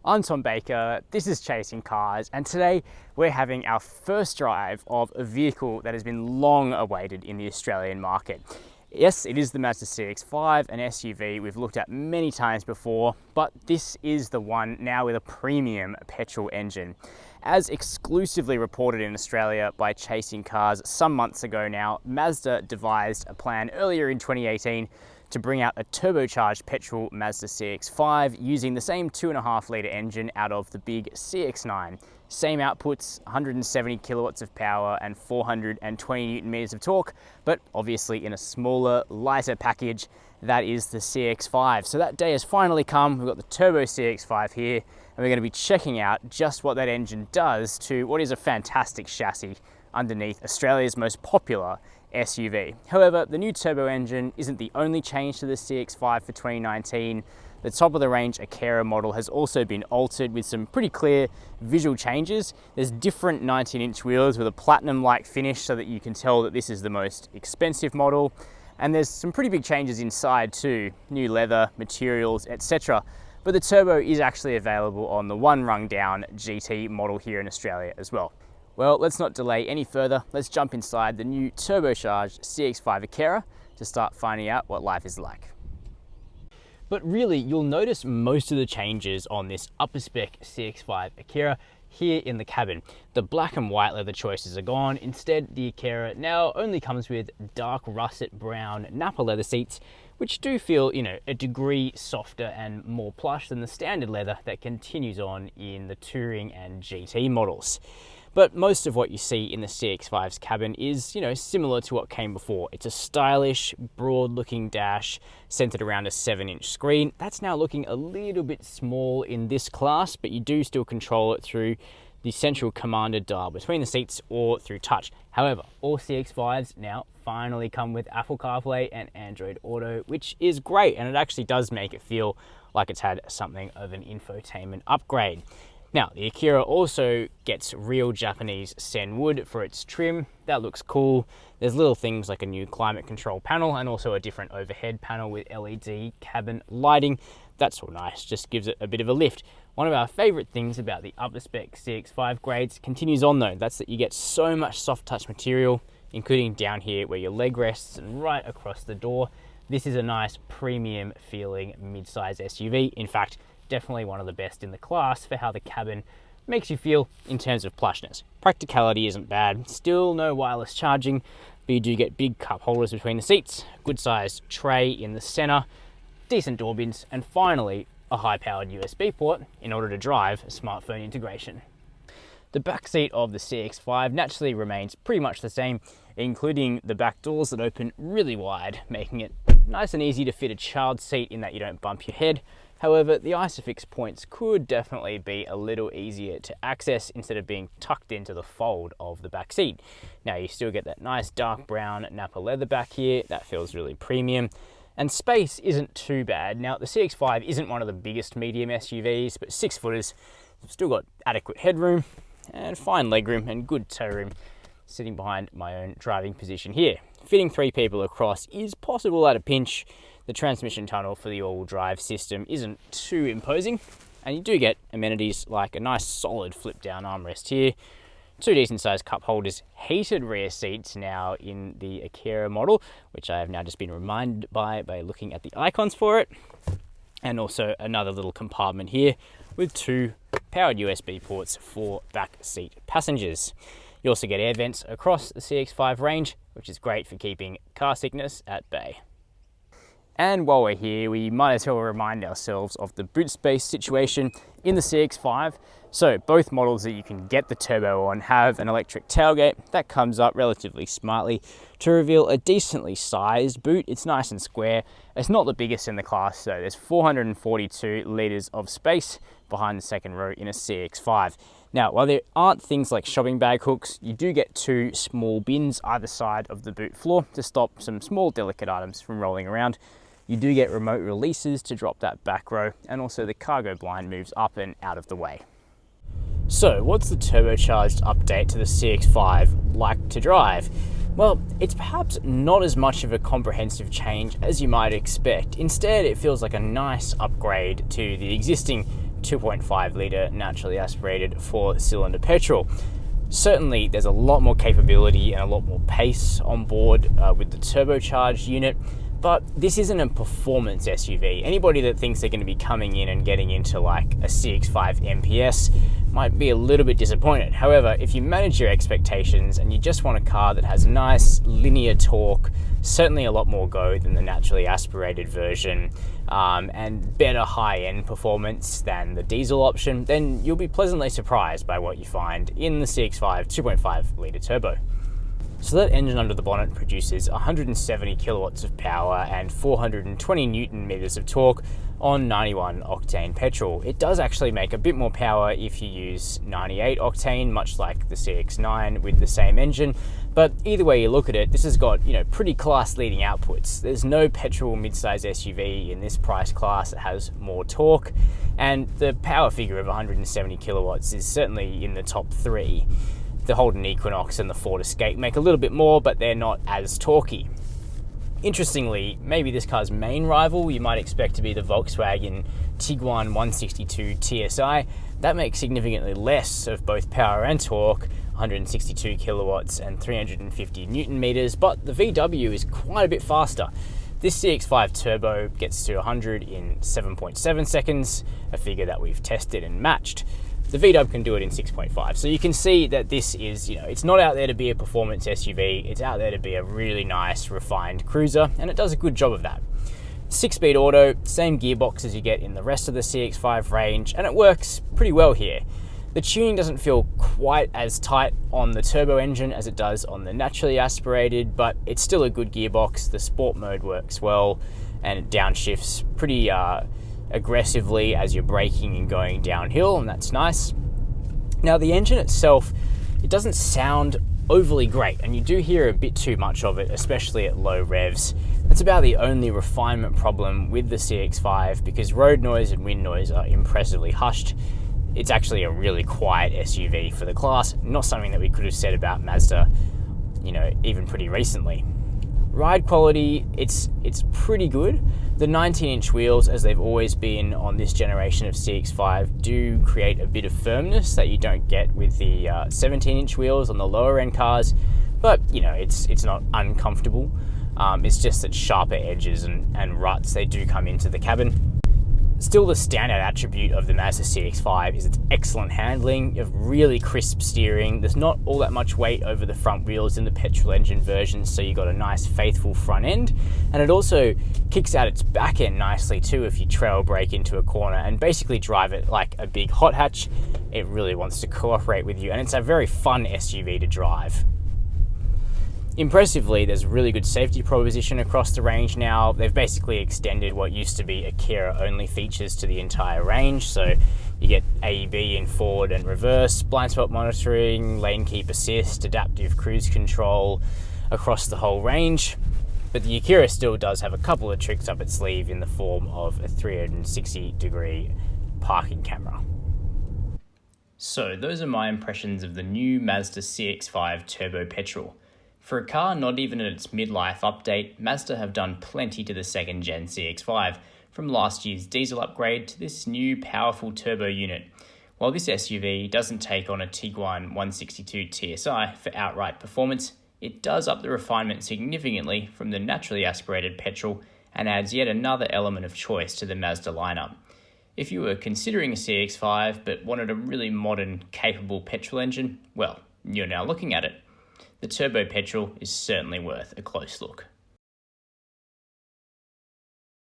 I'm Tom Baker, this is Chasing Cars, and today we're having our first drive of a vehicle that has been long awaited in the Australian market. Yes, it is the Mazda CX-5, an SUV we've looked at many times before, but this is the one now with a premium petrol engine. As exclusively reported in Australia by Chasing Cars some months ago now, Mazda devised a plan earlier in 2018 to bring out a turbocharged petrol Mazda CX-5 using the same 2.5 litre engine out of the big CX-9. Same outputs, 170 kilowatts of power and 420 newton meters of torque, but obviously in a smaller, lighter package. That is the CX-5. So that day has finally come. We've got the turbo CX-5 here, and we're going to be checking out just what that engine does to what is a fantastic chassis underneath Australia's most popular SUV. However, the new turbo engine isn't the only change to the CX-5 for 2019. The top of the range Akera model has also been altered with some pretty clear visual changes. There's different 19-inch wheels with a platinum-like finish so that you can tell that this is the most expensive model. And there's some pretty big changes inside too, new leather, materials, etc. But the turbo is actually available on the one rung down GT model here in Australia as well. Well, let's not delay any further. Let's jump inside the new turbocharged CX-5 Akera to start finding out what life is like. But really, you'll notice most of the changes on this upper spec CX-5 Akera here in the cabin. The black and white leather choices are gone. Instead, the Akera now only comes with dark russet brown Napa leather seats, which do feel, a degree softer and more plush than the standard leather that continues on in the Touring and GT models. But most of what you see in the CX-5's cabin is, similar to what came before. It's a stylish, broad-looking dash centered around a 7-inch screen. That's now looking a little bit small in this class, but you do still control it through the central commander dial between the seats or through touch. However, all CX-5s now finally come with Apple CarPlay and Android Auto, which is great, and it actually does make it feel like it's had something of an infotainment upgrade. Now, the Akera also gets real Japanese sen wood for its trim. That looks cool. There's little things like a new climate control panel and also a different overhead panel with LED cabin lighting. That's all nice, just gives it a bit of a lift. One of our favorite things about the upper spec CX-5 grades continues on though. That's that you get so much soft touch material, including down here where your leg rests and right across the door. This is a nice premium feeling mid-size SUV. In fact, definitely one of the best in the class for how the cabin makes you feel in terms of plushness. Practicality isn't bad. Still no wireless charging, but you do get big cup holders between the seats, good sized tray in the center, decent door bins, and finally a high-powered USB port in order to drive smartphone integration. The back seat of the CX-5 naturally remains pretty much the same, including the back doors that open really wide, making it nice and easy to fit a child seat in that you don't bump your head. However, the ISOFIX points could definitely be a little easier to access instead of being tucked into the fold of the back seat. Now you still get that nice dark brown Napa leather back here. That feels really premium. And space isn't too bad. Now the CX-5 isn't one of the biggest medium SUVs, but 6-footers have still got adequate headroom and fine legroom and good toe room sitting behind my own driving position here. Fitting 3 people across is possible at a pinch. The transmission tunnel for the all-wheel drive system isn't too imposing, and you do get amenities like a nice solid flip-down armrest here, 2 decent-sized cup holders, heated rear seats now in the Akera model, which I have now just been reminded by looking at the icons for it, and also another little compartment here with 2 powered USB ports for back seat passengers. You also get air vents across the CX-5 range, which is great for keeping car sickness at bay. And while we're here, we might as well remind ourselves of the boot space situation in the CX-5. So both models that you can get the turbo on have an electric tailgate that comes up relatively smartly to reveal a decently sized boot. It's nice and square. It's not the biggest in the class, so there's 442 litres of space behind the second row in a CX-5. Now, while there aren't things like shopping bag hooks, you do get 2 small bins either side of the boot floor to stop some small delicate items from rolling around. You do get remote releases to drop that back row, and also the cargo blind moves up and out of the way. So, what's the turbocharged update to the CX-5 like to drive? Well, it's perhaps not as much of a comprehensive change as you might expect. Instead, it feels like a nice upgrade to the existing 2.5 litre naturally aspirated 4-cylinder petrol. Certainly there's a lot more capability and a lot more pace on board with the turbocharged unit, but this isn't a performance SUV. Anybody that thinks they're going to be coming in and getting into like a CX-5 MPS might be a little bit disappointed. However, if you manage your expectations and you just want a car that has nice linear torque, certainly a lot more go than the naturally aspirated version, and better high-end performance than the diesel option, then you'll be pleasantly surprised by what you find in the CX-5 2.5 litre turbo. So that engine under the bonnet produces 170 kilowatts of power and 420 newton meters of torque on 91 octane petrol. It does actually make a bit more power if you use 98 octane, much like the CX-9 with the same engine. But either way you look at it, this has got, pretty class-leading outputs. There's no petrol mid-size SUV in this price class that has more torque, and the power figure of 170 kilowatts is certainly in the top 3. The Holden Equinox and the Ford Escape make a little bit more, but they're not as torquey. Interestingly, maybe this car's main rival you might expect to be the Volkswagen Tiguan 162 TSI. That makes significantly less of both power and torque, 162 kilowatts and 350 newton meters, but the VW is quite a bit faster. This CX-5 Turbo gets to 100 in 7.7 seconds, a figure that we've tested and matched. The VW can do it in 6.5. So you can see that this is, it's not out there to be a performance SUV, it's out there to be a really nice, refined cruiser, and it does a good job of that. 6-speed auto, same gearbox as you get in the rest of the CX-5 range, and it works pretty well here. The tuning doesn't feel quite as tight on the turbo engine as it does on the naturally aspirated, but it's still a good gearbox. The sport mode works well, and it downshifts pretty aggressively as you're braking and going downhill, and that's nice. Now the engine itself, it doesn't sound overly great, and you do hear a bit too much of it, especially at low revs. That's about the only refinement problem with the CX-5, because road noise and wind noise are impressively hushed. It's actually a really quiet SUV for the class, not something that we could have said about Mazda, even pretty recently. Ride quality, it's pretty good. The 19-inch wheels, as they've always been on this generation of CX-5, do create a bit of firmness that you don't get with the 17-inch wheels on the lower end cars, but it's not uncomfortable. It's just that sharper edges and ruts, they do come into the cabin. Still, the standout attribute of the Mazda CX-5 is its excellent handling. You have really crisp steering. There's not all that much weight over the front wheels in the petrol engine version, so you've got a nice faithful front end. And it also kicks out its back end nicely too if you trail brake into a corner and basically drive it like a big hot hatch. It really wants to cooperate with you, and it's a very fun SUV to drive. Impressively, there's a really good safety proposition across the range now. They've basically extended what used to be Akera only features to the entire range. So you get AEB in forward and reverse, blind spot monitoring, lane keep assist, adaptive cruise control across the whole range. But the Akera still does have a couple of tricks up its sleeve in the form of a 360-degree parking camera. So those are my impressions of the new Mazda CX-5 Turbo Petrol. For a car not even at its midlife update, Mazda have done plenty to the second-gen CX-5, from last year's diesel upgrade to this new powerful turbo unit. While this SUV doesn't take on a Tiguan 162 TSI for outright performance, it does up the refinement significantly from the naturally aspirated petrol and adds yet another element of choice to the Mazda lineup. If you were considering a CX-5 but wanted a really modern, capable petrol engine, well, you're now looking at it. The turbo petrol is certainly worth a close look.